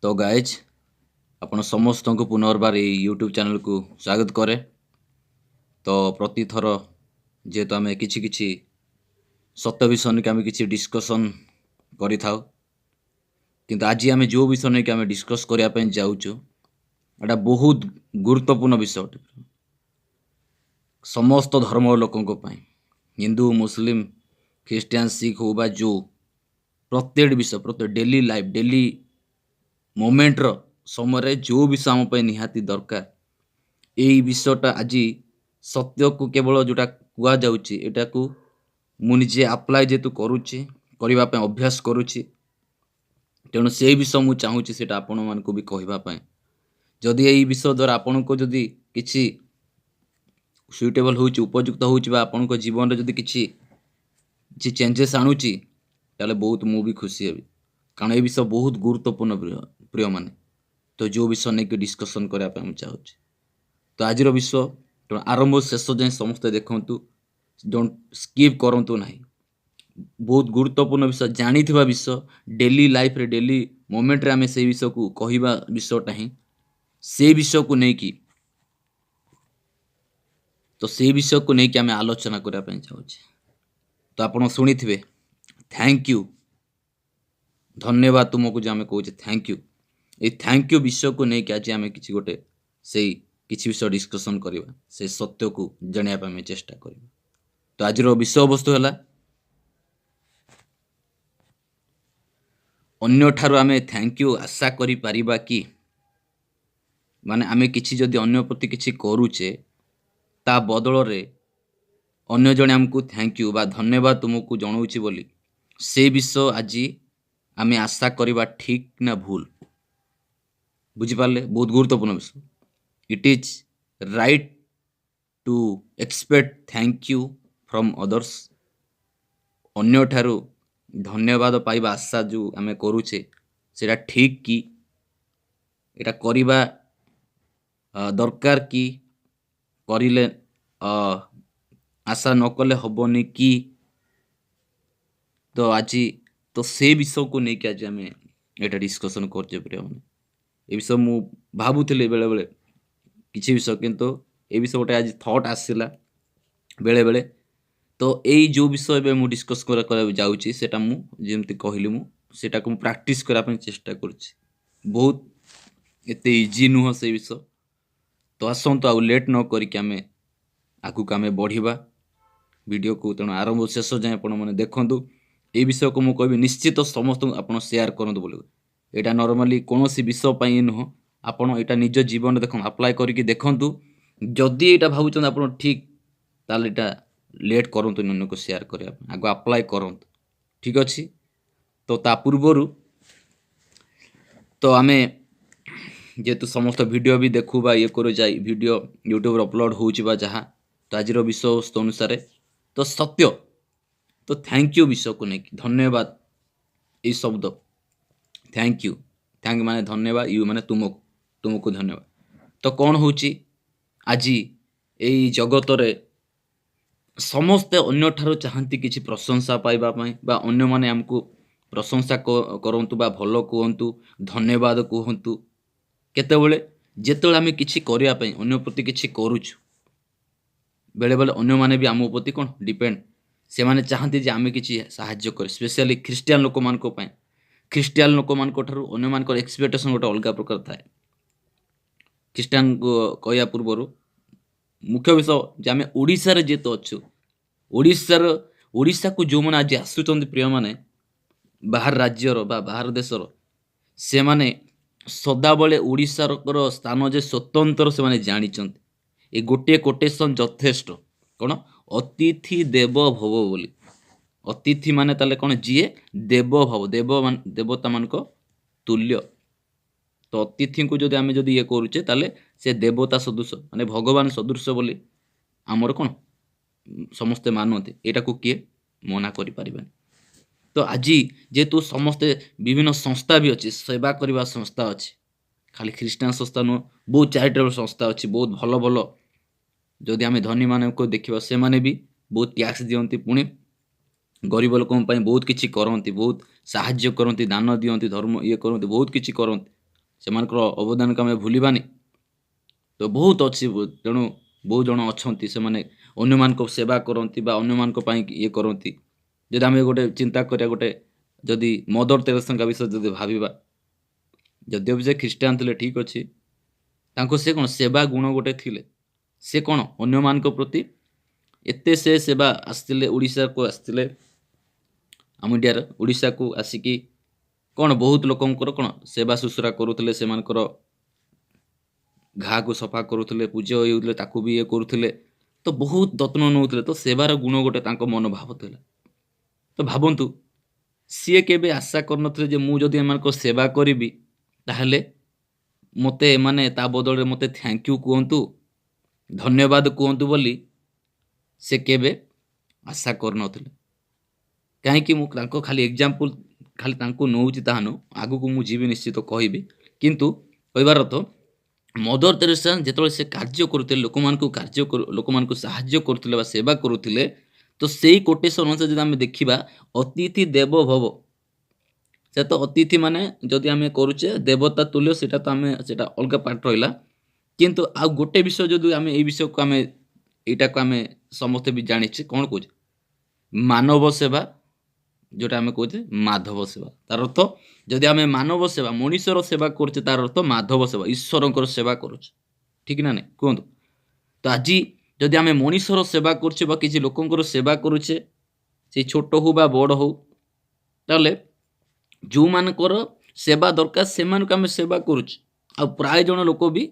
तो गाइज आपण समस्त को पुनर्बार यूट्यूब चैनल को स्वागत करे। तो प्रति थर जेहेतु आम कि सत्य विषय नहीं आम कि डिस्कसन करि थाउ, किंतु आज आम जो विषय नहीं आम डिस्कस करने जाऊँ एटा बहुत गुरुत्वपूर्ण विषय अटे समस्त धर्म लोकों हिंदू मुस्लिम ख्रीस्टियान सिख हो बा जो प्रत्येक विषय प्रत्येक डेली लाइफ डेली मोमेंट रो समय जो विषय आम निहाती दरकार यही विषयटा आज सत्य को केवल जोटा कुआ जाउची एटा को मु निजे अप्लाई जेतु करूची करबा पे अभ्यास करूची, तेणु से विषय मु चाहूची सेटा आपण मान को भी कहबा पे। जदि यही विषय द्वारा आपण को जदि किछि सुइटेबल होउची उपयुक्त होउची बा आपण को जीवन रे जदि किछि चेंजेस आणुची ताले बहुत मु भी खुशी हेबी, कारण ये विषय बहुत गुरुत्वपूर्ण प्रिय माने। तो जो विषय नहीं कि डिस्कसन करबा पे हम चाहूची। तो आज विषय तो आरंभ शेष जाए समस्ते देखु, डोंट स्किप करंतु नहीं। बहुत गुरुत्वपूर्ण विषय जानी विषय डेली लाइफ रे डेली मोमेंट रे आमे से विषय को कहवा विषयटा ही से विषय को नहीं कि तो से विषय को नहीं कि आमे आलोचना करबा पे चाहूचे। तो आपण सुनी थे थैंक यू धन्यवाद तुमको जो आमे कहूचे थैंक यू। ये थैंक यू विषय को नहीं कि आज आमे किछि गोटे से किसी विषय डिस्कसन करवा से सत्य को जानिया पे चेष्टा करवा। तो आज विषय वस्तु है अन्य ठारू आमे थैंक यू आशा करि परिबा कि माने आमे किछि जदि अन्य प्रति किछि करूचे ता बदल रे अन्य जने हमको थैंक यू बा धन्यवाद तुमको जणाउछि बोली से विषय आज आमे आशा करबा ठीक ना भूल बुझी पारले। बहुत गुरुत्वपूर्ण विषय। It is right to expect thank you from others। अन्य ठारू धन्यवाद पाइबा आशा जो आमे करूचे सेटा ठीक कि एटा करिबा दरकार कि करिले आशा न कले हबनी कि। तो आज तो से विषय को नहीं कि आज आमे एटा डिस्कशन करजे प्रिय माने। ए विषय मु भाबुथिले बेले बेले किसी विषय किंतु ये विषय गोटे आज थॉट आसला बेले बेले। तो यही जो विषय बे मु डिस्कस कर जाउची सेटा मु जेमति कहली मु सेटा को प्रैक्टिस करा पे चेष्टा करूची। बहुत एते इजी नुह से विषय। तो आसंतु आउ लेट न करी कि आमे आगु कामे बढ़िबा वीडियो को। तेणु आरंभ शेष जाए आपण माने देखंतु ए विषय को मु कहबी निश्चित समस्त आपण शेयर करंतु बोली। एटा नॉर्मली कोनोसी विषय पई नुह आपण एटा निज जीवन देखो अप्लाई करके देखंतु। जदि एटा भाबुचन आपण ठीक ताले एटा लेट करंतु नन्नो को शेयर करिया आगो अप्लाई करंतु ठीक अछि। तो ता पूर्वरु तो आमे जेतु समस्त वीडियो भी देखु बा ये करो जाई वीडियो यूट्यूब रे अपलोड होउची बा जहा। तो आज विषय वस्तु अनुसार तो सत्य तो थैंक यू विषय को नहीं धन्यवाद ये शब्द थैंक यू थैंक माने धन्यवाद यू माने तुमको धन्यवाद। तो कौन होची आज यही जगत रे समस्ते अन्य ठारो चाहती किसी प्रशंसा पाइबा बा अन्य माने हमको प्रशंसा करंतु बा भलो कहंतु धन्यवाद कहंतु। केतेबेले जेतेबेले आमे किछि करिया पई अन्य प्रति किछि करूछु बेले बेले अन्य माने भी आम प्रति कोन डिपेंड से माने चाहती जे आमे किछि सहाय्य करे। स्पेशली ख्रिस्टियन लोक मान को पई ख्रिस्टियन लोक मान को ठारो अन्य मान को एक्सपेक्टेशन गोटे अलग प्रकार थाए। ख्रिस्टान को कहया पूर्वर मुख्य विषय जे आम ओडिशा रे जेतो अच्छु ओडिशा को जो मैंने आज आसुचंत प्रिय माने बाहर राज्यर बा बाहर देशर से माने सदाबले ओडिशा रो स्थान जे स्वतंत्र से माने जानिचंत। ए गोटे कोटेशन यथेष्ट कोन अतिथि देव भव बोली। अतिथि माने ताले कोन जिए देव भव देवता मान को तुल्य। तो अतिथि को जदि आमे जदि ये करूचे ताले से देवता सदृश माने भगवान सदृश बोली आमर कोन समस्ते मानते। एटा को किए मना करि परिबेन। तो आज जेतु समस्ते विभिन्न संस्था भी अच्छी सेवा करबा संस्था अच्छी खाली ख्रिस्टान संस्था नु बहुत चैरिटेबल संस्था अच्छी बहुत भलो भलो। जदि आमे धनी माने को देखिबा से माने भी बहुत टैक्स दियंती पुणी गरीब लोकन पई बहुत किछि करंती बहुत साहाय्य करंती दान दियंती धर्म ये करंती बहुत किछि करंती। ସେମାନଙ୍କର ଅବଦାନକୁ ଆମେ ଭୁଲିବାନି। ତ ବହୁତ ଅଛି, ତେଣୁ ବହୁତ ଜଣ ଅଛନ୍ତି ସେମାନେ ଅନ୍ୟମାନଙ୍କ ସେବା କରନ୍ତି ବା ଅନ୍ୟମାନଙ୍କ ପାଇଁ ଇଏ କରନ୍ତି। ଯଦି ଆମେ ଗୋଟେ ଚିନ୍ତା କରିବା, ଗୋଟେ ଯଦି ମଦର ତେରେସାଙ୍କ ବିଷୟରେ ଯଦି ଭାବିବା, ଯଦିଓ ବି ସେ ଖ୍ରୀଷ୍ଟିଆନ ଥିଲେ ଠିକ୍ ଅଛି, ତାଙ୍କୁ ସେ କ'ଣ ସେବା ଗୁଣ ଗୋଟେ ଥିଲେ। ସେ କ'ଣ ଅନ୍ୟମାନଙ୍କ ପ୍ରତି ଏତେ ସେ ସେବା ଆସିଥିଲେ, ଓଡ଼ିଶାକୁ ଆସିଥିଲେ, ଆମ ଇଣ୍ଡିଆର ଓଡ଼ିଶାକୁ ଆସିକି କ'ଣ ବହୁତ ଲୋକଙ୍କର କ'ଣ ସେବା ଶୁଶ୍ରୂଷା କରୁଥିଲେ, ସେମାନଙ୍କର ଘାକୁ ସଫା କରୁଥିଲେ, ପୂଜ୍ୟ ହେଉଥିଲେ, ତାକୁ ବି ଇଏ କରୁଥିଲେ, ତ ବହୁତ ଯତ୍ନ ନେଉଥିଲେ। ତ ସେବାର ଗୁଣ ଗୋଟେ ତାଙ୍କ ମନୋଭାବ ଥିଲା। ତ ଭାବନ୍ତୁ, ସିଏ କେବେ ଆଶା କରିନଥିଲେ ଯେ ମୁଁ ଯଦି ଏମାନଙ୍କ ସେବା କରିବି ତାହେଲେ ମୋତେ ଏମାନେ ତା ବଦଳରେ ମୋତେ ଥ୍ୟାଙ୍କ ୟୁ କୁହନ୍ତୁ, ଧନ୍ୟବାଦ କୁହନ୍ତୁ ବୋଲି ସେ କେବେ ଆଶା କରିନଥିଲେ। କାହିଁକି ମୁଁ ତାଙ୍କ ଖାଲି ଏକ୍ଜାମ୍ପଲ୍ ଖାଲି ତାଙ୍କୁ ନେଉଛି ତାହା ନୁହଁ, ଆଗକୁ ମୁଁ ଯିବି ନିଶ୍ଚିତ କହିବି। କିନ୍ତୁ କହିବାର ଅର୍ଥ, ମଦର ତେରେସା ଯେତେବେଳେ ସେ କାର୍ଯ୍ୟ କରୁଥିଲେ, ଲୋକମାନଙ୍କୁ ସାହାଯ୍ୟ କରୁଥିଲେ ବା ସେବା କରୁଥିଲେ, ତ ସେଇ କୋଟେସନ ଅନୁସାରେ ଯଦି ଆମେ ଦେଖିବା, ଅତିଥି ଦେବ ଭବ, ସେ ତ ଅତିଥି ମାନେ ଯଦି ଆମେ କରୁଛେ ଦେବତା ତୁଲ୍ୟ, ସେଟା ଅଲଗା ପାର୍ଟ ରହିଲା। କିନ୍ତୁ ଆଉ ଗୋଟେ ବିଷୟ ଯଦି ଆମେ ଏଇ ବିଷୟକୁ ଆମେ ଏଇଟାକୁ ଆମେ ସମସ୍ତେ ବି ଜାଣିଛେ, କ'ଣ କହୁଛେ, ମାନବ ସେବା, ଯେଉଁଟା ଆମେ କହୁଛେ ମାଧବ ସେବା। ତାର ଅର୍ଥ, ଯଦି ଆମେ ମାନବ ସେବା, ମଣିଷର ସେବା କରୁଛେ, ତାର ଅର୍ଥ ମାଧବ ସେବା, ଈଶ୍ୱରଙ୍କର ସେବା କରୁଛେ। ଠିକ୍ ନା ନାଇଁ କୁହନ୍ତୁ? ତ ଆଜି ଯଦି ଆମେ ମଣିଷର ସେବା କରୁଛେ ବା କିଛି ଲୋକଙ୍କର ସେବା କରୁଛେ, ସେ ଛୋଟ ହଉ ବା ବଡ଼ ହଉ, ତାହେଲେ ଯେଉଁମାନଙ୍କର ସେବା ଦରକାର ସେମାନଙ୍କୁ ଆମେ ସେବା କରୁଛେ। ଆଉ ପ୍ରାୟ ଜଣ ଲୋକ ବି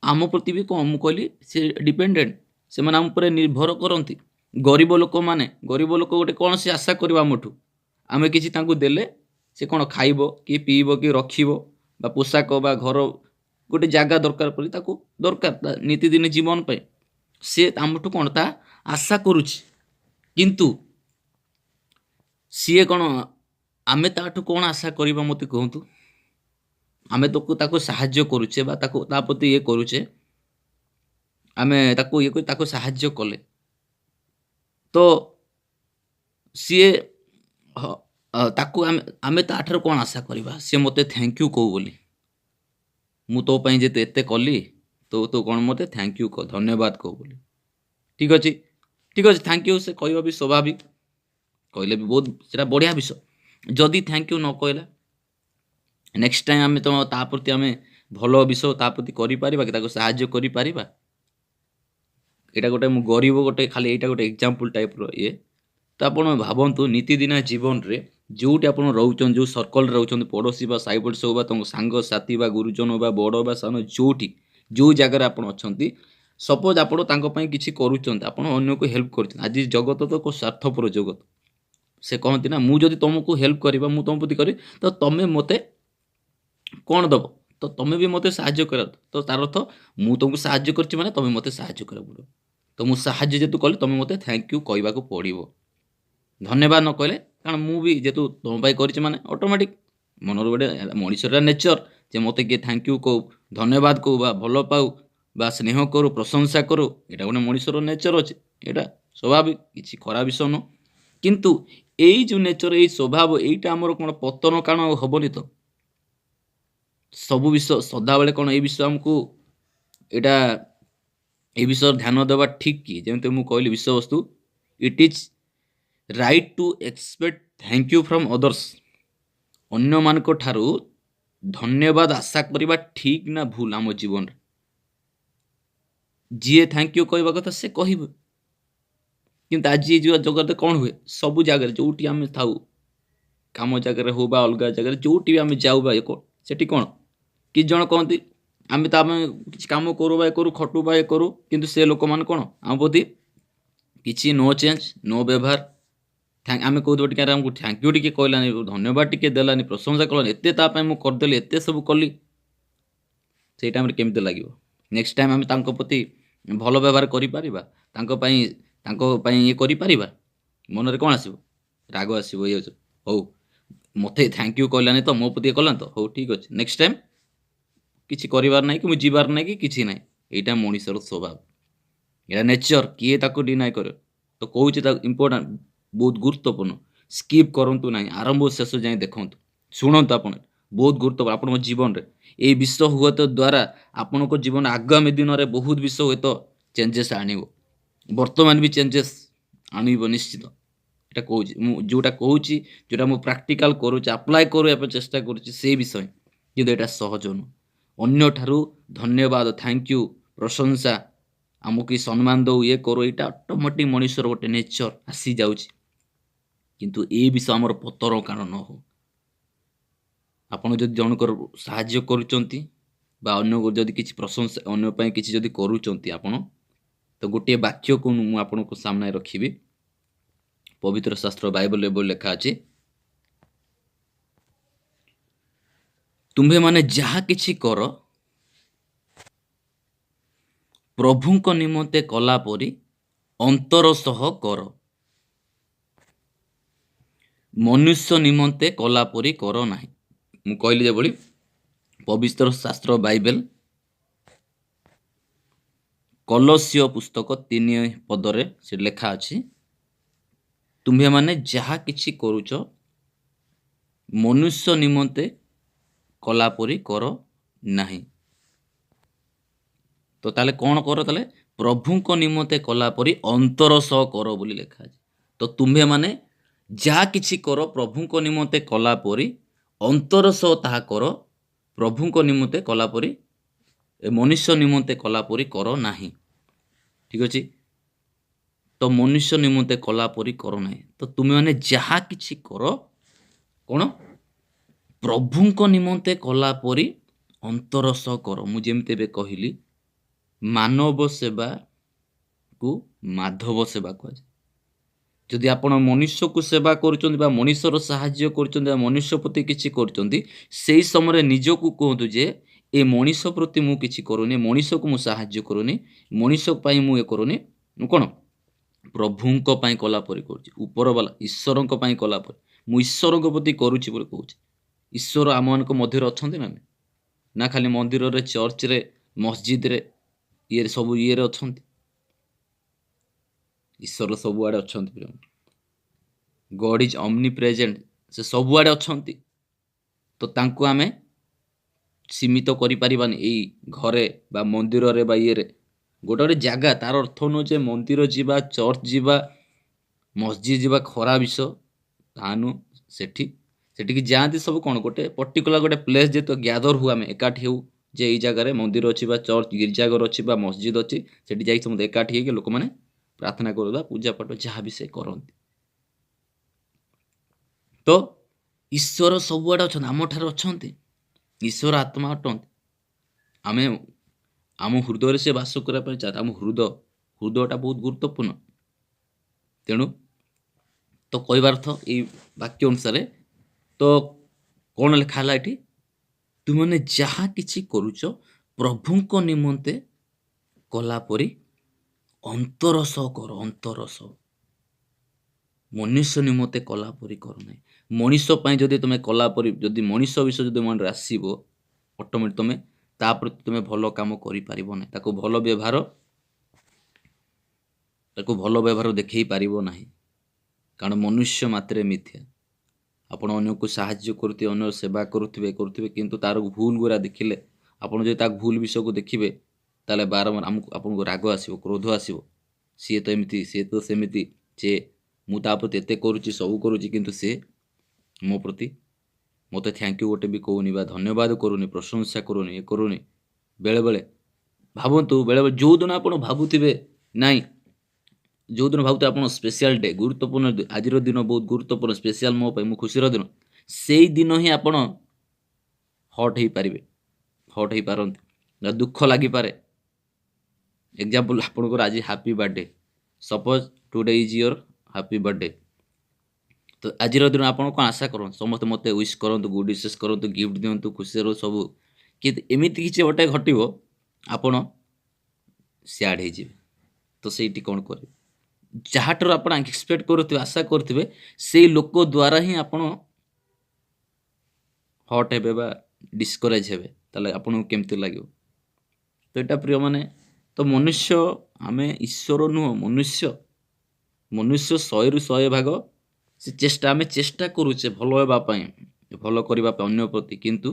ଆମ ପ୍ରତି ବି କ'ଣ, ମୁଁ କହିଲି ସେ ଡିପେଣ୍ଡେଣ୍ଟ, ସେମାନେ ଆମ ଉପରେ ନିର୍ଭର କରନ୍ତି। ଗରିବ ଲୋକ ଗୋଟେ କ'ଣ ସେ ଆଶା କରିବ ଆମଠୁ, ଆମେ କିଛି ତାଙ୍କୁ ଦେଲେ ସେ କ'ଣ ଖାଇବ କି ପିଇବ କି ରଖିବ, ବା ପୋଷାକ ବା ଘର ଗୋଟେ ଜାଗା ଦରକାର ପରି ତାକୁ ଦରକାର ତା ନୀତିଦିନ ଜୀବନ ପାଇଁ, ସେ ଆମଠୁ କ'ଣ ତା ଆଶା କରୁଛି। କିନ୍ତୁ ସିଏ କ'ଣ, ଆମେ ତାଠୁ କ'ଣ ଆଶା କରିବା ମୋତେ କୁହନ୍ତୁ? ଆମେ ତାକୁ ସାହାଯ୍ୟ କରୁଛେ ବା ତା ପ୍ରତି ଇଏ କରୁଛେ, ଆମେ ତାକୁ ଇଏ କରି ତାକୁ ସାହାଯ୍ୟ କଲେ, ତ ସିଏ ତାକୁ ଆମେ ତାଠାରୁ କ'ଣ ଆଶା କରିବା? ସିଏ ମୋତେ ଥ୍ୟାଙ୍କ ୟୁ କହୁ ବୋଲି, ମୁଁ ତୋ ପାଇଁ ଯେତେ ଏତେ କଲି, ତୁ କ'ଣ ମୋତେ ଥ୍ୟାଙ୍କ ୟୁ କହ, ଧନ୍ୟବାଦ କହୁ ବୋଲି। ଠିକ୍ ଅଛି, ଥ୍ୟାଙ୍କ ୟୁ ସେ କହିବା ବି ସ୍ୱାଭାବିକ, କହିଲେ ବି ବହୁତ ସେଟା ବଢ଼ିଆ ବିଷୟ। ଯଦି ଥ୍ୟାଙ୍କ ୟୁ ନ କହିଲା, ନେକ୍ସଟ ଟାଇମ୍ ଆମେ ତ ତା ପ୍ରତି ଆମେ ଭଲ ବିଷୟ ତା ପ୍ରତି କରିପାରିବା କି, ତାକୁ ସାହାଯ୍ୟ କରିପାରିବା? ଏଇଟା ଗୋଟେ, ମୁଁ ଗରିବ ଗୋଟେ ଖାଲି ଏଇଟା ଗୋଟେ ଏକ୍ଜାମ୍ପଲ୍ ଟାଇପ୍ର ଇଏ। ତ ଆପଣ ଭାବନ୍ତୁ, ନୀତିଦିନିଆ ଜୀବନରେ ଯେଉଁଠି ଆପଣ ରହୁଛନ୍ତି, ଯେଉଁ ସର୍କଲରେ ରହୁଛନ୍ତି, ପଡ଼ୋଶୀ ବା ସାଇ ପଡ଼ିଶା ହଉ ବା ତୁମ ସାଙ୍ଗସାଥି ବା ଗୁରୁଜନ ବା ବଡ଼ ବା ସାନ, ଯେଉଁ ଜାଗାରେ ଆପଣ ଅଛନ୍ତି, ସପୋଜ୍ ଆପଣ ତାଙ୍କ ପାଇଁ କିଛି କରୁଛନ୍ତି, ଆପଣ ଅନ୍ୟକୁ ହେଲ୍ପ କରୁଛନ୍ତି। ଆଜି ଜଗତ ତ ସ୍ୱାର୍ଥପର ଜଗତ। ସେ କହନ୍ତି ନା, ମୁଁ ଯଦି ତୁମକୁ ହେଲ୍ପ କରିବା, ମୁଁ ତୁମ ପ୍ରତି କରିବି, ତ ତୁମେ ମୋତେ କ'ଣ ଦେବ? ତ ତୁମେ ବି ମୋତେ ସାହାଯ୍ୟ କର। ତ ତାର ଅର୍ଥ, ମୁଁ ତୁମକୁ ସାହାଯ୍ୟ କରିଛି ମାନେ ତୁମେ ମୋତେ ସାହାଯ୍ୟ କରିବାକୁ ପଡ଼ିବ। ତ ମୁଁ ସାହାଯ୍ୟ ଯେହେତୁ କଲି, ତୁମେ ମୋତେ ଥ୍ୟାଙ୍କ ୟୁ କହିବାକୁ ପଡ଼ିବ। ଧନ୍ୟବାଦ ନ କହିଲେ, କାରଣ ମୁଁ ବି ଯେହେତୁ ତୁମ ପାଇଁ କରିଛି ମାନେ ଅଟୋମେଟିକ୍ ମନର ଗୋଟେ ମଣିଷର ନେଚର ଯେ ମୋତେ କିଏ ଥ୍ୟାଙ୍କ ୟୁ କହୁ, ଧନ୍ୟବାଦ କହୁ, ବା ଭଲ ପାଉ, ବା ସ୍ନେହ କରୁ, ପ୍ରଶଂସା କରୁ, ଏଇଟା ଗୋଟେ ମଣିଷର ନେଚର ଅଛି। ଏଇଟା ସ୍ୱାଭାବିକ, କିଛି ଖରାପ ବିଷୟ ନୁହଁ। କିନ୍ତୁ ଏଇ ଯେଉଁ ନେଚର, ଏଇ ସ୍ୱଭାବ, ଏଇଟା ଆମର କ'ଣ ପତନ କାରଣ ହେବନି ତ? ସବୁ ବିଷୟ ସଦାବେଳେ କ'ଣ ଏଇ ବିଷୟ ଆମକୁ ଏଇଟା ଏ ବିଷୟରେ ଧ୍ୟାନ ଦେବା ଠିକ୍ କି? ଯେମିତି ମୁଁ କହିଲି ବିଷୟବସ୍ତୁ, it is right to expect thank you from others. ଅନ୍ୟମାନଙ୍କ ଠାରୁ ଧନ୍ୟବାଦ ଆଶା କରିବା ଠିକ୍ ନା ଭୁଲ ଆମ ଜୀବନରେ? ଯିଏ ଥ୍ୟାଙ୍କ ୟୁ କହିବା କଥା ସେ କହିବ। କିନ୍ତୁ ଆଜି ଏ ଯେଉଁ ଜଗତରେ କ'ଣ ହୁଏ, ସବୁ ଜାଗାରେ ଯେଉଁଠି ଆମେ ଥାଉ, କାମ ଜାଗାରେ ହଉ ବା ଅଲଗା ଜାଗାରେ ଯେଉଁଠି ବି ଆମେ ଯାଉ ବା ସେଠି କ'ଣ, କିଛି ଜଣ କହନ୍ତି ଆମେ କିଛି କାମ କରୁ ବା କରୁ, ଖଟୁ ବା କରୁ, କିନ୍ତୁ ସେ ଲୋକମାନେ କ'ଣ ଆମ ପ୍ରତି କିଛି ନୋ ଚେଞ୍ଜ, ନୋ ବ୍ୟବହାର। ଆମେ କହୁଥିବା ଟିକେ ଆମକୁ ଥ୍ୟାଙ୍କ ୟୁ ଟିକେ କହିଲାନି, ଧନ୍ୟବାଦ ଟିକେ ଦେଲାନି, ପ୍ରଶଂସା କଲାନି, ଏତେ ତା ପାଇଁ ମୁଁ କରିଦେଲି, ଏତେ ସବୁ କଲି, ସେଇ ଟାଇମ୍ରେ କେମିତି ଲାଗିବ? ନେକ୍ସଟ ଟାଇମ୍ ଆମେ ତାଙ୍କ ପ୍ରତି ଭଲ ବ୍ୟବହାର କରିପାରିବା? ତାଙ୍କ ପାଇଁ ଇଏ କରିପାରିବା? ମନରେ କ'ଣ ଆସିବ? ରାଗ ଆସିବ, ଇଏ ଅଛି, ହଉ ମୋତେ ଥ୍ୟାଙ୍କ ୟୁ କହିଲାନି ତ, ମୋ ପ୍ରତି କଲାନି ତ, ହଉ ଠିକ୍ ଅଛି, ନେକ୍ସଟ ଟାଇମ୍ କିଛି କରିବାର ନାହିଁ କି ମୁଁ ଯିବାର ନାହିଁ କି କିଛି ନାହିଁ। ଏଇଟା ମଣିଷର ସ୍ୱଭାବ, ଏଇଟା ନେଚର, କିଏ ତାକୁ ଡିନାଏ କରେ? ତ କହୁଛି ତାକୁ ଇମ୍ପୋର୍ଟାଣ୍ଟ, ବହୁତ ଗୁରୁତ୍ୱପୂର୍ଣ୍ଣ, ସ୍କିପ୍ କରନ୍ତୁ ନାହିଁ, ଆରମ୍ଭ ଶେଷ ଯାଏଁ ଦେଖନ୍ତୁ, ଶୁଣନ୍ତୁ ଆପଣ। ବହୁତ ଗୁରୁତ୍ୱ ଆପଣଙ୍କ ଜୀବନରେ। ଏଇ ବିଷୟ ହୁଏତ ଦ୍ୱାରା ଆପଣଙ୍କ ଜୀବନ ଆଗାମୀ ଦିନରେ ବହୁତ ବିଷୟ ହୁଏତ ଚେଞ୍ଜେସ୍ ଆଣିବ। ବର୍ତ୍ତମାନ ବି ଚେଞ୍ଜେସ୍ ଆଣିବ ନିଶ୍ଚିତ। ଏଇଟା କହୁଛି ମୁଁ, ଯେଉଁଟା କହୁଛି, ଯେଉଁଟା ମୁଁ ପ୍ରାକ୍ଟିକାଲ୍ କରୁଛି, ଆପ୍ଲାଏ କରିବା ପାଇଁ ଚେଷ୍ଟା କରୁଛି ସେଇ ବିଷୟ। କିନ୍ତୁ ଏଇଟା ସହଜ ନୁହଁ। ଅନ୍ୟଠାରୁ ଧନ୍ୟବାଦ, ଥ୍ୟାଙ୍କ ୟୁ, ପ୍ରଶଂସା, ଆମକୁ କି ସମ୍ମାନ ଦଉ, ଇଏ କରୁ, ଏଇଟା ଅଟୋମେଟିକ୍ ମଣିଷର ଗୋଟେ ନେଚର ଆସିଯାଉଛି। କିନ୍ତୁ ଏଇ ବିଷୟ ଆମର ପତର କାରଣ ନ ହଉ। ଆପଣ ଯଦି ଜଣଙ୍କର ସାହାଯ୍ୟ କରୁଛନ୍ତି ବା ଅନ୍ୟକୁ ଯଦି କିଛି ପ୍ରଶଂସା, ଅନ୍ୟ ପାଇଁ କିଛି ଯଦି କରୁଛନ୍ତି ଆପଣ, ତ ଗୋଟିଏ ବାକ୍ୟକୁ ମୁଁ ଆପଣଙ୍କ ସାମ୍ନାରେ ରଖିବି। ପବିତ୍ର ଶାସ୍ତ୍ର ବାଇବଲରେ ଲେଖା ଅଛି, ତୁମ୍ଭେମାନେ ଯାହା କିଛି କର ପ୍ରଭୁଙ୍କ ନିମନ୍ତେ କଲା ପରି ଅନ୍ତର ସହ କର, ମନୁଷ୍ୟ ନିମନ୍ତେ କଲା ପରି କର ନାହିଁ। ମୁଁ କହିଲି ଯେଭଳି ପବିତ୍ର ଶାସ୍ତ୍ର ବାଇବେଲ କଲସ୍ୟ ପୁସ୍ତକ 3 ପଦରେ ସେ ଲେଖା ଅଛି, ତୁମ୍ଭେମାନେ ଯାହା କିଛି କରୁଛ ମନୁଷ୍ୟ ନିମନ୍ତେ କଲା ପରି କର ନାହିଁ। ତ ତାହେଲେ କ'ଣ କର? ତାହେଲେ ପ୍ରଭୁଙ୍କ ନିମନ୍ତେ କଲା ପରି ଅନ୍ତର ସହ କର ବୋଲି ଲେଖା ଅଛି। ତ ତୁମ୍ଭେମାନେ ଯାହା କିଛି କର ପ୍ରଭୁଙ୍କ ନିମନ୍ତେ କଲା ପରି ଅନ୍ତର ସହ ତାହା କର, ପ୍ରଭୁଙ୍କ ନିମନ୍ତେ କଲା ପରି, ମନୁଷ୍ୟ ନିମନ୍ତେ କଲା ପରି କର ନାହିଁ। ଠିକ୍ ଅଛି। ତ ମନୁଷ୍ୟ ନିମନ୍ତେ କଲା ପରି କର ନାହିଁ। ତ ତୁମେମାନେ ଯାହା କିଛି କର କ'ଣ? ପ୍ରଭୁଙ୍କ ନିମନ୍ତେ କଲା ପରି ଅନ୍ତର ସହ କର। ମୁଁ ଯେମିତି ଏବେ କହିଲି, ମାନବ ସେବାକୁ ମାଧବ ସେବା କୁହାଯାଏ। ଯଦି ଆପଣ ମନୁଷ୍ୟକୁ ସେବା କରୁଛନ୍ତି ବା ମଣିଷର ସାହାଯ୍ୟ କରୁଛନ୍ତି ବା ମନୁଷ୍ୟ ପ୍ରତି କିଛି କରୁଛନ୍ତି, ସେଇ ସମୟରେ ନିଜକୁ କୁହନ୍ତୁ ଯେ ଏ ମଣିଷ ପ୍ରତି ମୁଁ କିଛି କରୁନି, ମଣିଷକୁ ମୁଁ ସାହାଯ୍ୟ କରୁନି, ମଣିଷ ପାଇଁ ମୁଁ ଏ କରୁନି, ମୁଁ କ'ଣ ପ୍ରଭୁଙ୍କ ପାଇଁ କଲା ପରି କରୁଛି, ଉପରବାଲା ଈଶ୍ୱରଙ୍କ ପାଇଁ କଲା ପରି, ମୁଁ ଈଶ୍ୱରଙ୍କ ପ୍ରତି କରୁଛି ବୋଲି କହୁଛି। ଈଶ୍ୱର ଆମମାନଙ୍କ ମଧ୍ୟରେ ଅଛନ୍ତି ନା ଖାଲି ମନ୍ଦିରରେ, ଚର୍ଚ୍ଚରେ, ମସଜିଦରେ, ଇଏରେ ସବୁ ଇଏରେ ଅଛନ୍ତି? ଈଶ୍ୱର ସବୁଆଡ଼େ ଅଛନ୍ତି। ଗଡ୍ ଇଜ୍ ଅମ୍ନି ପ୍ରେଜେଣ୍ଟ, ସେ ସବୁଆଡ଼େ ଅଛନ୍ତି। ତ ତାଙ୍କୁ ଆମେ ସୀମିତ କରିପାରିବାନି ଏଇ ଘରେ ବା ମନ୍ଦିରରେ ବା ଇଏରେ। ଗୋଟେ ଗୋଟେ ଜାଗା, ତାର ଅର୍ଥ ନୁହେଁ ଯେ ମନ୍ଦିର ଯିବା, ଚର୍ଚ୍ଚ ଯିବା, ମସଜିଦ୍ ଯିବା ଖରାପ ବିଷୟ, ତାହା ନୁହଁ। ସେଠିକି ଯାଆନ୍ତି ସବୁ କ'ଣ, ଗୋଟେ ପର୍ଟିକୁଲାର ଗୋଟେ ପ୍ଲେସ୍ ଯେହେତୁ ଗ୍ୟାଦର ହଉ, ଆମେ ଏକାଠି ହେଉ ଯେ ଏଇ ଜାଗାରେ ମନ୍ଦିର ଅଛି ବା ଚର୍ଚ୍ଚ, ଗିର୍ଜାଘର ଅଛି ବା ମସଜିଦ୍ ଅଛି, ସେଠି ଯାଇକି ସମସ୍ତେ ଏକାଠି ହେଇକି ଲୋକମାନେ ପ୍ରାର୍ଥନା କରିବା, ପୂଜାପାଠ ଯାହା ବି ସେ କରନ୍ତି। ତ ଈଶ୍ୱର ସବୁଆଡ଼େ ଅଛନ୍ତି, ଆମଠାରେ ଅଛନ୍ତି। ଈଶ୍ୱର ଆତ୍ମା ଅଟନ୍ତି। ଆମେ ଆମ ହୃଦୟରେ ସେ ବାସ କରିବା ପାଇଁ ଚାହାନ୍ତି। ଆମ ହୃଦୟଟା ବହୁତ ଗୁରୁତ୍ୱପୂର୍ଣ୍ଣ। ତେଣୁ ତ କହିବାର ଅର୍ଥ ଏଇ ବାକ୍ୟ ଅନୁସାରେ, ତ କ'ଣ ଲେଖା ହେଲା ଏଠି? ତୁମେମାନେ ଯାହା କିଛି କରୁଛ ପ୍ରଭୁଙ୍କ ନିମନ୍ତେ କଲା ପରି ଅନ୍ତର ସହ କର, ଅନ୍ତର ସହ, ମନୁଷ୍ୟ ନିମନ୍ତେ କଲା ପରି କର ନାହିଁ। ମଣିଷ ପାଇଁ ଯଦି ତୁମେ କଲା ପରି, ଯଦି ମଣିଷ ବିଷୟ ଯଦି ମନରେ ଆସିବ, ଅଟୋମେଟିକ୍ ତୁମେ ତା ପ୍ରତି ତୁମେ ଭଲ କାମ କରିପାରିବ ନାହିଁ। ତାକୁ ଭଲ ବ୍ୟବହାର ଦେଖେଇ ପାରିବ ନାହିଁ। କାରଣ ମନୁଷ୍ୟ ମାତ୍ରେ ମିଥ୍ୟା। ଆପଣ ଅନ୍ୟକୁ ସାହାଯ୍ୟ କରୁଥିବେ, ଅନ୍ୟ ସେବା କରୁଥିବେ, କିନ୍ତୁ ତାର ଭୁଲ ଗୁରା ଦେଖିଲେ, ଆପଣ ଯଦି ତା ଭୁଲ ବିଷୟକୁ ଦେଖିବେ, ତାହେଲେ ବାରମ୍ବାର ଆପଣଙ୍କୁ ରାଗ ଆସିବ, କ୍ରୋଧ ଆସିବ। ସିଏ ତ ଏମିତି, ସିଏ ତ ସେମିତି, ଯେ ମୁଁ ତା ପ୍ରତି ଏତେ କରୁଛି, ସବୁ କରୁଛି, କିନ୍ତୁ ସେ ମୋ ପ୍ରତି ମୋତେ ଥ୍ୟାଙ୍କ ୟୁ ଗୋଟେ ବି କହୁନି, ବା ଧନ୍ୟବାଦ କରୁନି, ପ୍ରଶଂସା କରୁନି, ଇଏ କରୁନି। ବେଳେବେଳେ ଭାବନ୍ତୁ, ବେଳେବେଳେ ଯେଉଁଦିନ ଆପଣ ଭାବୁଥିବେ ନାଇଁ, ଯେଉଁଦିନ ଭାବୁଥିବେ ଆପଣ ସ୍ପେଶିଆଲ ଡେ, ଗୁରୁତ୍ୱପୂର୍ଣ୍ଣ, ଆଜିର ଦିନ ବହୁତ ଗୁରୁତ୍ୱପୂର୍ଣ୍ଣ, ସ୍ପେଶିଆଲ ମୋ ପାଇଁ, ମୁଁ ଖୁସିର ଦିନ, ସେଇ ଦିନ ହିଁ ଆପଣ ହଟ୍ ହେଇପାରନ୍ତି, ଦୁଃଖ ଲାଗିପାରେ। ଏକ୍ଜାମ୍ପଲ୍, ଆପଣଙ୍କର ଆଜି happy birthday, suppose today is your happy birthday. ତ ଆଜିର ଦିନ ଆପଣ କ'ଣ ଆଶା କରନ୍ତୁ? ସମସ୍ତେ ମୋତେ ୱିଶ୍ କରନ୍ତୁ, ଗୁଡ୍ ୱିଶେସ୍ କରନ୍ତୁ, ଗିଫ୍ଟ ଦିଅନ୍ତୁ, ଖୁସିରେ ରୁହ ସବୁ। କିନ୍ତୁ ଏମିତି କିଛି ଗୋଟେ ଘଟିବ, ଆପଣ ସ୍ୟାଡ୍ ହେଇଯିବେ। ତ ସେଇଠି କ'ଣ କରିବେ? ଯାହାଠାରୁ ଆପଣ ଏକ୍ସପେକ୍ଟ କରୁଥିବେ, ଆଶା କରୁଥିବେ, ସେଇ ଲୋକ ଦ୍ୱାରା ହିଁ ଆପଣ ହଟ୍ ହେବେ ବା ଡିସ୍କରେଜ୍ ହେବେ। ତାହେଲେ ଆପଣଙ୍କୁ କେମିତି ଲାଗିବ? ତ ଏଇଟା ପ୍ରିୟମାନେ, ତ ମନୁଷ୍ୟ, ଆମେ ଈଶ୍ୱର ନୁହଁ, ମନୁଷ୍ୟ 100ରୁ 100 ଭାଗ ଆମେ ଚେଷ୍ଟା କରୁଛେ ଭଲ ହେବା ପାଇଁ, ଭଲ କରିବା ପାଇଁ ଅନ୍ୟ ପ୍ରତି, କିନ୍ତୁ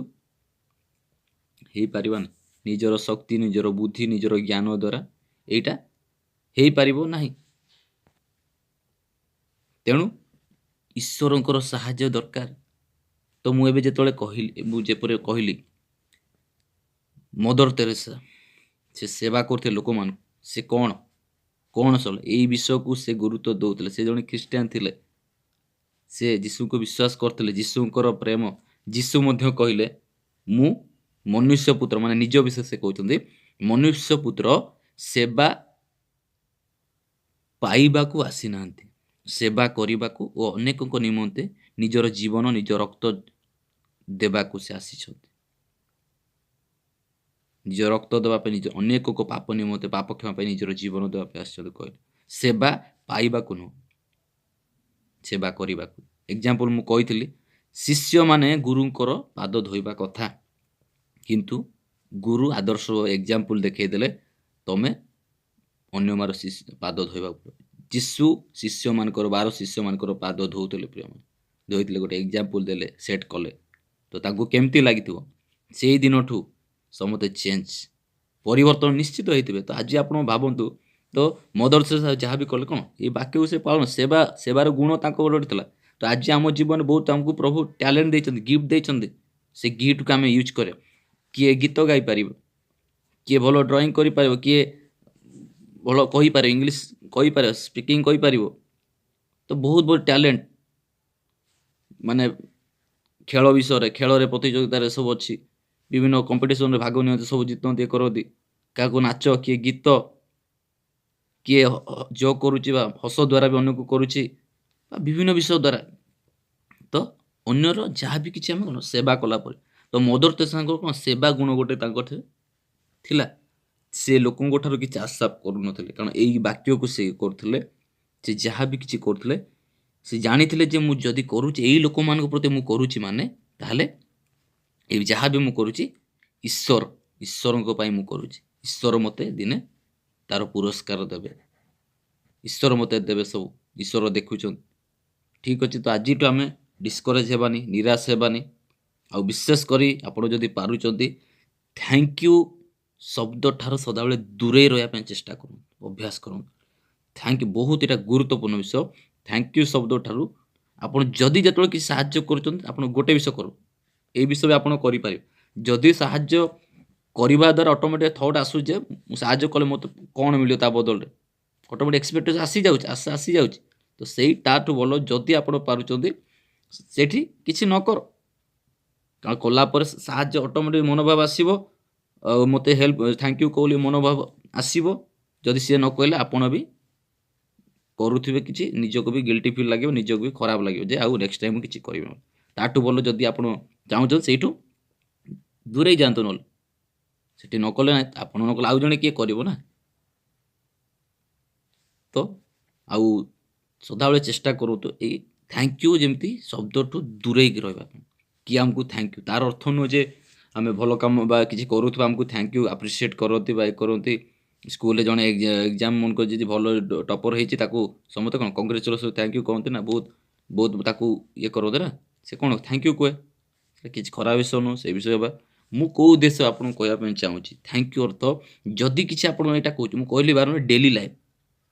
ହେଇପାରିବାନି ନିଜର ଶକ୍ତି, ନିଜର ବୁଦ୍ଧି, ନିଜର ଜ୍ଞାନ ଦ୍ୱାରା ଏଇଟା ହେଇପାରିବ ନାହିଁ। ତେଣୁ ଈଶ୍ୱରଙ୍କର ସାହାଯ୍ୟ ଦରକାର। ତ ମୁଁ ଏବେ ଯେତେବେଳେ କହିଲି, ମୁଁ ଯେପରି କହିଲି ମଦର ତେରେସା ସେ ସେବା କରୁଥିଲେ ଲୋକମାନଙ୍କୁ, ସେ କ'ଣ ସଲ ଏଇ ବିଷୟକୁ ସେ ଗୁରୁତ୍ୱ ଦେଉଥିଲେ। ସେ ଜଣେ ଖ୍ରୀଷ୍ଟିଆନ ଥିଲେ, ସେ ଯୀଶୁଙ୍କୁ ବିଶ୍ୱାସ କରିଥିଲେ, ଯୀଶୁଙ୍କର ପ୍ରେମ। ଯୀଶୁ ମଧ୍ୟ କହିଲେ ମୁଁ ମନୁଷ୍ୟ ପୁତ୍ର, ମାନେ ନିଜ ବିଷୟ ସେ କହୁଛନ୍ତି, ମନୁଷ୍ୟ ପୁତ୍ର ସେବା ପାଇବାକୁ ଆସିନାହାନ୍ତି, ସେବା କରିବାକୁ ଓ ଅନେକଙ୍କ ନିମନ୍ତେ ନିଜର ଜୀବନ, ନିଜ ରକ୍ତ ଦେବାକୁ ସେ ଆସିଛନ୍ତି। ନିଜ ରକ୍ତ ଦେବା ପାଇଁ, ନିଜ ଅନେକଙ୍କ ପାପ ନିମନ୍ତେ, ପାପ କ୍ଷମା ପାଇଁ ନିଜର ଜୀବନ ଦେବା ପାଇଁ ଆସିଛନ୍ତି କହିଲେ। ସେବା ପାଇବାକୁ ନୁହଁ, ସେବା କରିବାକୁ। ଏକ୍ଜାମ୍ପଲ ମୁଁ କହିଥିଲି, ଶିଷ୍ୟମାନେ ଗୁରୁଙ୍କର ପାଦ ଧୋଇବା କଥା, କିନ୍ତୁ ଗୁରୁ ଆଦର୍ଶ ଏକ୍ଜାମ୍ପଲ ଦେଖେଇଦେଲେ ତମେ ଅନ୍ୟମାନର ପାଦ ଧୋଇବାକୁ ପଡ଼ିବ। ଯୀଶୁ ଶିଷ୍ୟମାନଙ୍କର 12 ଶିଷ୍ୟମାନଙ୍କର ପାଦ ଧୋଉଥିଲେ, ପ୍ରିୟମାନେ ଧୋଇଥିଲେ, ଗୋଟେ ଏକ୍ଜାମ୍ପଲ ଦେଲେ, ସେଟ୍ କଲେ। ତ ତାଙ୍କୁ କେମିତି ଲାଗିଥିବ? ସେଇ ଦିନଠୁ ସମସ୍ତେ ଚେଞ୍ଜ, ପରିବର୍ତ୍ତନ ନିଶ୍ଚିତ ହେଇଥିବେ। ତ ଆଜି ଆପଣ ଭାବନ୍ତୁ, ତ ମଦର ତେରେସା ଯାହା ବି କଲେ କ'ଣ ଏଇ ବାକ୍ୟକୁ ସେ ପାଳନ, ସେବାର ଗୁଣ ତାଙ୍କ ଗୋଟେ ଥିଲା। ତ ଆଜି ଆମ ଜୀବନରେ ବହୁତ ଆମକୁ ପ୍ରଭୁ ଟ୍ୟାଲେଣ୍ଟ ଦେଇଛନ୍ତି, ଗିଫ୍ଟ ଦେଇଛନ୍ତି। ସେ ଗିଫ୍ଟକୁ ଆମେ ୟୁଜ୍ କରିବା। କିଏ ଗୀତ ଗାଇପାରିବ, କିଏ ଭଲ ଡ୍ରଇଂ କରିପାରିବ, କିଏ ଭଲ କହିପାରିବ, ଇଂଲିଶ କହିପାରିବ, ସ୍ପିକିଂ କହିପାରିବ। ତ ବହୁତ ବହୁତ ଟ୍ୟାଲେଣ୍ଟ, ମାନେ ଖେଳ ବିଷୟରେ, ଖେଳରେ ପ୍ରତିଯୋଗିତାରେ ସବୁ ଅଛି, ବିଭିନ୍ନ କମ୍ପିଟିସନରେ ଭାଗ ନିଅନ୍ତି, ସବୁ ଜିତନ୍ତି, ଇଏ କରନ୍ତି। କାହାକୁ ନାଚ, କିଏ ଗୀତ, କିଏ ଜୋକ୍ କରୁଛି ବା ହସ ଦ୍ୱାରା ବି ଅନ୍ୟକୁ କରୁଛି, ବା ବିଭିନ୍ନ ବିଷୟ ଦ୍ୱାରା। ତ ଅନ୍ୟର ଯାହା ବି କିଛି ଆମେ କ'ଣ ସେବା କଲା ପରେ, ତ ମଦର ତେରେସାଙ୍କର କ'ଣ ସେବା ଗୁଣ ଗୋଟେ ତାଙ୍କଠାରେ ଥିଲା। ସେ ଲୋକଙ୍କ ଠାରୁ କିଛି ଆଶା କରୁନଥିଲେ, କାରଣ ଏଇ ବାକ୍ୟକୁ ସେ କରୁଥିଲେ। ସେ ଯାହା ବି କିଛି କରୁଥିଲେ, ସେ ଜାଣିଥିଲେ ଯେ ମୁଁ ଯଦି କରୁଛି ଏଇ ଲୋକମାନଙ୍କ ପ୍ରତି ମୁଁ କରୁଛି, ମାନେ ତାହେଲେ ଏଇ ଯାହା ବି ମୁଁ କରୁଛି ଈଶ୍ୱରଙ୍କ ପାଇଁ ମୁଁ କରୁଛି। ଈଶ୍ୱର ମୋତେ ଦିନେ ତାର ପୁରସ୍କାର ଦେବେ, ଈଶ୍ୱର ମୋତେ ଦେବେ, ସବୁ ଈଶ୍ୱର ଦେଖୁଛନ୍ତି। ଠିକ୍ ଅଛି, ତ ଆଜିଠୁ ଆମେ ଡିସ୍କରେଜ୍ ହେବାନି, ନିରାଶ ହେବାନି। ଆଉ ବିଶେଷ କରି ଆପଣ ଯଦି ପାରୁଛନ୍ତି, ଥ୍ୟାଙ୍କ ୟୁ ଶବ୍ଦ ଠାରୁ ସଦାବେଳେ ଦୂରେଇ ରହିବା ପାଇଁ ଚେଷ୍ଟା କରନ୍ତୁ, ଅଭ୍ୟାସ କରନ୍ତୁ। ଥ୍ୟାଙ୍କ ୟୁ ବହୁତ ଏଇଟା ଗୁରୁତ୍ୱପୂର୍ଣ୍ଣ ବିଷୟ। ଥ୍ୟାଙ୍କ ୟୁ ଶବ୍ଦ ଠାରୁ ଆପଣ ଯଦି ଯେତେବେଳେ କିଛି ସାହାଯ୍ୟ କରୁଛନ୍ତି, ଆପଣ ଗୋଟେ ବିଷୟ କରୁ, ଏଇ ବିଷୟ ବି ଆପଣ କରିପାରିବେ। ଯଦି ସାହାଯ୍ୟ କରିବା ଦ୍ୱାରା ଅଟୋମେଟିକ୍ ଥଟ୍ ଆସୁଛି ଯେ ମୁଁ ସାହାଯ୍ୟ କଲେ ମୋତେ କ'ଣ ମିଳିବ ତା ବଦଳରେ, ଅଟୋମେଟିକ୍ ଏକ୍ସପେକ୍ଟେସନ୍ ଆସିଯାଉଛି, ଆଶା ଆସିଯାଉଛି। ତ ସେଇ ତାଠୁ ଭଲ ଯଦି ଆପଣ ପାରୁଛନ୍ତି ସେଠି କିଛି ନ କର, କାରଣ କଲା ପରେ ସାହାଯ୍ୟ ଅଟୋମେଟିକ୍ ମନୋଭାବ ଆସିବ। ଆଉ ମୋତେ ହେଲ୍ପ, ଥ୍ୟାଙ୍କ ୟୁ କହିଲି ମନୋଭାବ ଆସିବ। ଯଦି ସିଏ ନ କହିଲେ ଆପଣ ବି କରୁଥିବେ କିଛି, ନିଜକୁ ବି ଗିଲ୍ଟି ଫିଲ୍ ଲାଗିବ, ନିଜକୁ ବି ଖରାପ ଲାଗିବ ଯେ ଆଉ ନେକ୍ସଟ ଟାଇମ୍ କିଛି କରିବି ନାହିଁ। ତାଠୁ ଭଲ ଯଦି ଆପଣ ଚାହୁଁଛନ୍ତି ସେଇଠୁ ଦୂରେଇ ଯାଆନ୍ତୁ, ନହେଲେ ସେଠି ନ କଲେ ନାହିଁ, ଆପଣ ନ କଲେ ଆଉ ଜଣେ କିଏ କରିବ ନା। ତ ଆଉ ସଦାବେଳେ ଚେଷ୍ଟା କରନ୍ତୁ ଏଇ ଥ୍ୟାଙ୍କ ୟୁ ଯେମିତି ଶବ୍ଦଠୁ ଦୂରେଇକି ରହିବା ପାଇଁ। କିଏ ଆମକୁ ଥ୍ୟାଙ୍କ ୟୁ, ତାର ଅର୍ଥ ନୁହେଁ ଯେ ଆମେ ଭଲ କାମ ବା କିଛି କରୁଥିବା ଆମକୁ ଥ୍ୟାଙ୍କ ୟୁ ଆପ୍ରିସିଏଟ୍ କରନ୍ତି ବା ଏ କରନ୍ତି। ସ୍କୁଲରେ ଜଣେ ଏକ୍ଜାମ୍ ମନେକର ଯଦି ଭଲ ଟପର ହେଇଛି, ତାକୁ ସମସ୍ତେ କ'ଣ କଂଗ୍ରେଚୁଲେସନ୍ ଥ୍ୟାଙ୍କ ୟୁ କହନ୍ତି ନା, ବହୁତ ବହୁତ ତାକୁ ଇଏ କରନ୍ତି ନା। ସେ କ'ଣ ଥ୍ୟାଙ୍କ ୟୁ କୁହେ, ସେ କିଛି ଖରାପ ବିଷୟ ନୁହଁ। ସେ ବିଷୟ ବା ମୁଁ କେଉଁ ଉଦ୍ଦେଶ୍ୟ ଆପଣଙ୍କୁ କହିବା ପାଇଁ ଚାହୁଁଛି, ଥ୍ୟାଙ୍କ ୟୁ ଅର୍ଥ ଯଦି କିଛି ଆପଣ ଏଇଟା କହୁଛି, ମୁଁ କହିଲି ବାର ଡେଲି ଲାଇଫ୍,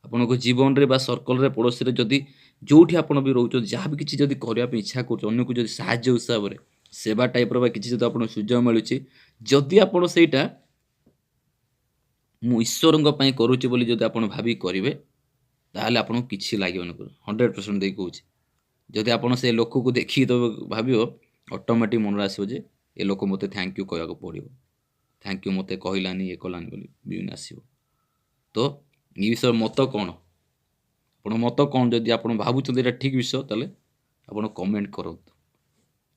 ଆପଣଙ୍କ ଜୀବନରେ ବା ସର୍କଲରେ, ପଡ଼ୋଶୀରେ, ଯଦି ଯେଉଁଠି ଆପଣ ବି ରହୁଛନ୍ତି, ଯାହା ବି କିଛି ଯଦି କରିବା ପାଇଁ ଇଚ୍ଛା କରୁଛନ୍ତି, ଅନ୍ୟକୁ ଯଦି ସାହାଯ୍ୟ ହିସାବରେ ସେବା ଟାଇପ୍ର ବା କିଛି ଯଦି ଆପଣଙ୍କୁ ସୁଯୋଗ ମିଳୁଛି, ଯଦି ଆପଣ ସେଇଟା ମୁଁ ଈଶ୍ୱରଙ୍କ ପାଇଁ କରୁଛି ବୋଲି ଯଦି ଆପଣ ଭାବିକି କରିବେ, ତାହେଲେ ଆପଣଙ୍କୁ କିଛି ଲାଗିବନି। 100% ଦେଇ କହୁଛି, ଯଦି ଆପଣ ସେ ଲୋକକୁ ଦେଖିକି ତ ଭାବିବ, ଅଟୋମେଟିକ୍ ମନରେ ଆସିବ ଯେ ଏ ଲୋକ ମୋତେ ଥ୍ୟାଙ୍କ ୟୁ କହିବାକୁ ପଡ଼ିବ, ଥ୍ୟାଙ୍କ ୟୁ ମୋତେ କହିଲାନି, ଇଏ କଲାନି ବୋଲି ବିଭିନ୍ନ ଆସିବ। ତ ଏ ବିଷୟରେ ମତ କ'ଣ, ଆପଣ ମତ କ'ଣ? ଯଦି ଆପଣ ଭାବୁଛନ୍ତି ଏଇଟା ଠିକ୍ ବିଷୟ, ତାହେଲେ ଆପଣ କମେଣ୍ଟ କରନ୍ତୁ।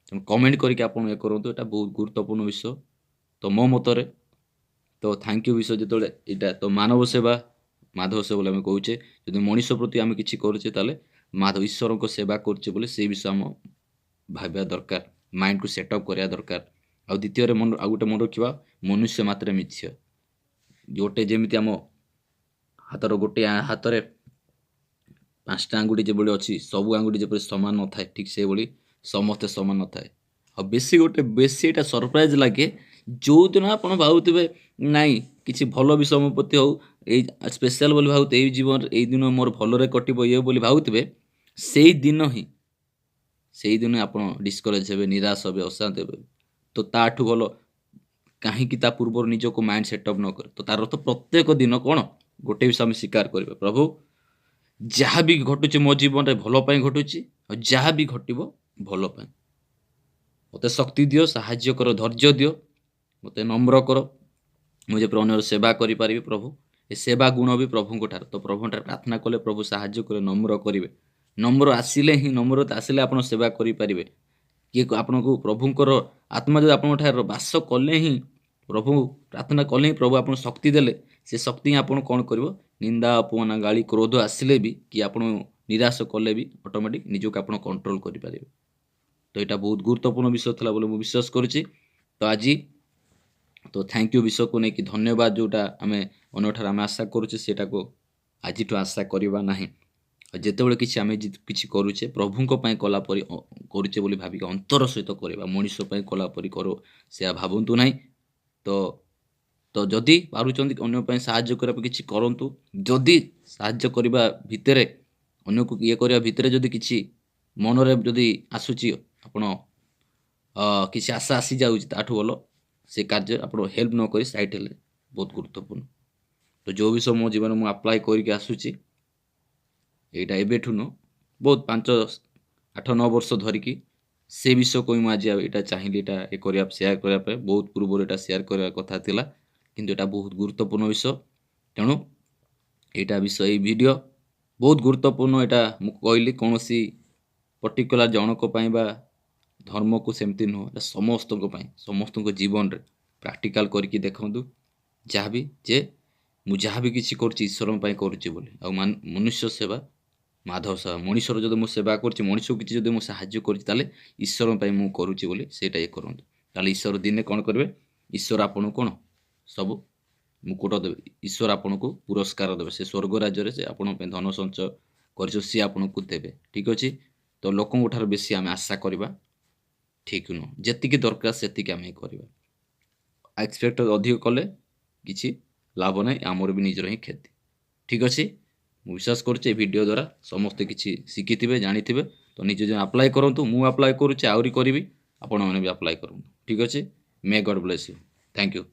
ତେଣୁ କମେଣ୍ଟ କରିକି ଆପଣ ଇଏ କରନ୍ତୁ, ଏଇଟା ବହୁତ ଗୁରୁତ୍ୱପୂର୍ଣ୍ଣ ବିଷୟ। ତ ମୋ ମତରେ ତ ଥ୍ୟାଙ୍କ ୟୁ ବିଷୟ ଯେତେବେଳେ ଏଇଟା ତ ମାନବ ସେବା, ମାଧବ ସେବା ବୋଲି ଆମେ କହୁଛେ। ଯଦି ମଣିଷ ପ୍ରତି ଆମେ କିଛି କରୁଛେ, ତାହେଲେ ଈଶ୍ୱରଙ୍କ ସେବା କରୁଛେ ବୋଲି ସେଇ ବିଷୟ ଆମ ଭାବିବା ଦରକାର, ମାଇଣ୍ଡକୁ ସେଟଅପ୍ କରିବା ଦରକାର। ଆଉ ଦ୍ୱିତୀୟରେ ଆଉ ଗୋଟେ ମନେ ରଖିବା, ମନୁଷ୍ୟ ମାତ୍ରେ ମିଥ୍ୟ। ଗୋଟେ ଯେମିତି ଆମ ହାତର ଗୋଟେ ହାତରେ 5ଟା ଆଙ୍ଗୁଠି ଯେଭଳି ଅଛି, ସବୁ ଆଙ୍ଗୁଠି ଯେପରି ସମାନ ନଥାଏ, ଠିକ୍ ସେଇଭଳି ସମସ୍ତେ ସମାନ ନଥାଏ। ଆଉ ବେଶୀ ଏଇଟା ସରପ୍ରାଇଜ୍ ଲାଗେ ଯେଉଁଦିନ ଆପଣ ଭାବୁଥିବେ ନାଇଁ କିଛି ଭଲ ବିଷୟ ମୋ ପ୍ରତି ହଉ, ଏଇ ସ୍ପେଶାଲ୍ ବୋଲି ଭାବୁଥିବେ, ଏଇ ଜୀବନରେ ଏଇ ଦିନ ମୋର ଭଲରେ କଟିବ ଇଏ ବୋଲି ଭାବୁଥିବେ, ସେଇ ଦିନ ହିଁ ସେଇଦିନ ଆପଣ ଡିସ୍କରେଜ୍ ହେବେ, ନିରାଶ ହେବେ, ଅଶାନ୍ତି ହେବେ। ତ ତାଠୁ ଭଲ କାହିଁକି ତା ପୂର୍ବରୁ ନିଜକୁ ମାଇଣ୍ଡ ସେଟଅପ୍ ନ କରେ। ତ ତାର ତ ପ୍ରତ୍ୟେକ ଦିନ କ'ଣ ଗୋଟେ ବିଷୟ ଆମେ ସ୍ୱୀକାର କରିବା, ପ୍ରଭୁ ଯାହା ବି ଘଟୁଛି ମୋ ଜୀବନରେ ଭଲ ପାଇଁ ଘଟୁଛି, ଆଉ ଯାହା ବି ଘଟିବ ଭଲ ପାଇଁ। ମୋତେ ଶକ୍ତି ଦିଅ, ସାହାଯ୍ୟ କର, ଧୈର୍ଯ୍ୟ ଦିଅ, ମୋତେ ନମ୍ର କର, ମୁଁ ଯେପରି ଅନ୍ୟର ସେବା କରିପାରିବି। ପ୍ରଭୁ ଏ ସେବା ଗୁଣ ବି ପ୍ରଭୁଙ୍କ ଠାରୁ, ତ ପ୍ରଭୁଙ୍କ ଠାରୁ ପ୍ରାର୍ଥନା କଲେ ପ୍ରଭୁ ସାହାଯ୍ୟ କରେ, ନମ୍ର କରିବେ। ନମ୍ର ଆସିଲେ ହିଁ, ନମ୍ରତା ଆସିଲେ ଆପଣ ସେବା କରିପାରିବେ। କିଏ ଆପଣଙ୍କୁ ପ୍ରଭୁଙ୍କର ଆତ୍ମା ଯଦି ଆପଣଙ୍କ ଠାରେ ବାସ କଲେ ହିଁ, ପ୍ରଭୁ ପ୍ରାର୍ଥନା କଲେ ହିଁ ପ୍ରଭୁ ଆପଣଙ୍କୁ ଶକ୍ତି ଦେଲେ, ସେ ଶକ୍ତି ହିଁ ଆପଣ କ'ଣ କରିବ, ନିନ୍ଦା ଅପମାନ ଗାଳି କ୍ରୋଧ ଆସିଲେ ବି, କି ଆପଣ ନିରାଶ କଲେ ବି ଅଟୋମେଟିକ୍ ନିଜକୁ ଆପଣ କଣ୍ଟ୍ରୋଲ କରିପାରିବେ। ତ ଏଇଟା ବହୁତ ଗୁରୁତ୍ୱପୂର୍ଣ୍ଣ ବିଷୟ ଥିଲା ବୋଲି ମୁଁ ବିଶ୍ୱାସ କରୁଛି। ତ ଆଜି ତ ଥ୍ୟାଙ୍କ ୟୁ ବିଷୟକୁ ନେଇକି ଧନ୍ୟବାଦ, ଯେଉଁଟା ଆମେ ଅନ୍ୟଠାରୁ ଆମେ ଆଶା କରୁଛେ ସେଇଟାକୁ ଆଜିଠୁ ଆଶା କରିବା ନାହିଁ। ଆଉ ଯେତେବେଳେ କିଛି ଆମେ କିଛି କରୁଛେ ପ୍ରଭୁଙ୍କ ପାଇଁ କଲା ପରି କରୁଛେ ବୋଲି ଭାବିକି ଅନ୍ତର ସହିତ କରିବା, ମଣିଷ ପାଇଁ କଲା ପରି କର ସେୟା ଭାବନ୍ତୁ ନାହିଁ। ତ ତ ଯଦି ପାରୁଛନ୍ତି ଅନ୍ୟ ପାଇଁ ସାହାଯ୍ୟ କରିବା ପାଇଁ କିଛି କରନ୍ତୁ। ଯଦି ସାହାଯ୍ୟ କରିବା ଭିତରେ, ଅନ୍ୟକୁ ଇଏ କରିବା ଭିତରେ ଯଦି କିଛି ମନରେ ଯଦି ଆସୁଛି, ଆପଣ କିଛି ଆଶା ଆସିଯାଉଛି, ତାଠୁ ଭଲ ସେ କାର୍ଯ୍ୟ ଆପଣ ହେଲ୍ପ ନ କରି ସାଇଟ୍ ହେଲେ ବହୁତ ଗୁରୁତ୍ୱପୂର୍ଣ୍ଣ। ତ ଯେଉଁ ବିଷୟ ମୋ ଜୀବନରେ ମୁଁ ଆପ୍ଲାଏ କରିକି ଆସୁଛି, ଏଇଟା ଏବେଠୁ ନୁହଁ, ବହୁତ 5, 8, 9 ବର୍ଷ ଧରିକି ସେ ବିଷୟକୁ ମୁଁ ଆଜି ଏଇଟା ଚାହିଁଲି, ଏଇଟା ସେୟାର କରିବା ପାଇଁ। ବହୁତ ପୂର୍ବରୁ ଏଇଟା ସେୟାର କରିବା କଥା ଥିଲା, କିନ୍ତୁ ଏଇଟା ବହୁତ ଗୁରୁତ୍ୱପୂର୍ଣ୍ଣ ବିଷୟ। ତେଣୁ ଏଇଟା ବିଷୟ, ଏଇ ଭିଡ଼ିଓ ବହୁତ ଗୁରୁତ୍ୱପୂର୍ଣ୍ଣ। ଏଇଟା ମୁଁ କହିଲି କୌଣସି ପର୍ଟିକୁଲାର ଜଣକ ପାଇଁ ବା ଧର୍ମକୁ ସେମିତି ନୁହଁ, ଏଇଟା ସମସ୍ତଙ୍କ ପାଇଁ, ସମସ୍ତଙ୍କ ଜୀବନରେ ପ୍ରାକ୍ଟିକାଲ କରିକି ଦେଖନ୍ତୁ। ଯାହାବି ଯେ ମୁଁ ଯାହା ବି କିଛି କରୁଛି ଈଶ୍ୱରଙ୍କ ପାଇଁ କରୁଛି ବୋଲି। ଆଉ ମନୁଷ୍ୟ ସେବା ମାଧବ ସେବା, ମଣିଷର ଯଦି ମୁଁ ସେବା କରୁଛି, ମଣିଷକୁ କିଛି ଯଦି ମୁଁ ସାହାଯ୍ୟ କରୁଛି, ତାହେଲେ ଈଶ୍ୱରଙ୍କ ପାଇଁ ମୁଁ କରୁଛି ବୋଲି ସେଇଟା ଇଏ କରନ୍ତୁ। ତାହେଲେ ଈଶ୍ୱର ଦିନେ କ'ଣ କରିବେ, ଈଶ୍ୱର ଆପଣଙ୍କୁ କ'ଣ ସବୁ ମୁକୁଟ ଦେବେ, ଈଶ୍ୱର ଆପଣଙ୍କୁ ପୁରସ୍କାର ଦେବେ। ସେ ସ୍ୱର୍ଗ ରାଜ୍ୟରେ ସେ ଆପଣଙ୍କ ପାଇଁ ଧନ ସଞ୍ଚୟ କରିଛ, ସିଏ ଆପଣଙ୍କୁ ଦେବେ। ଠିକ୍ ଅଛି। ତ ଲୋକଙ୍କ ଠାରୁ ବେଶୀ ଆମେ ଆଶା କରିବା ଠିକ୍ ନୁହଁ। ଯେତିକି ଦରକାର ସେତିକି ଆମେ କରିବା। ଏକ୍ସପେକ୍ଟ ଅଧିକ କଲେ କିଛି ଲାଭ ନାହିଁ, ଆମର ବି ନିଜର ହିଁ କ୍ଷତି। ଠିକ୍ ଅଛି। ମୁଁ ବିଶ୍ୱାସ କରୁଛି ଏ ଭିଡ଼ିଓ ଦ୍ୱାରା ସମସ୍ତେ କିଛି ଶିଖିଥିବେ, ଜାଣିଥିବେ। ତ ନିଜେ ଯେଉଁ ଆପ୍ଲାଏ କରନ୍ତୁ, ମୁଁ ଆପ୍ଲାଏ କରୁଛି, ଆହୁରି କରିବି, ଆପଣମାନେ ବି ଆପ୍ଲାଏ କରନ୍ତୁ। ଠିକ୍ ଅଛି। May God bless you. Thank you.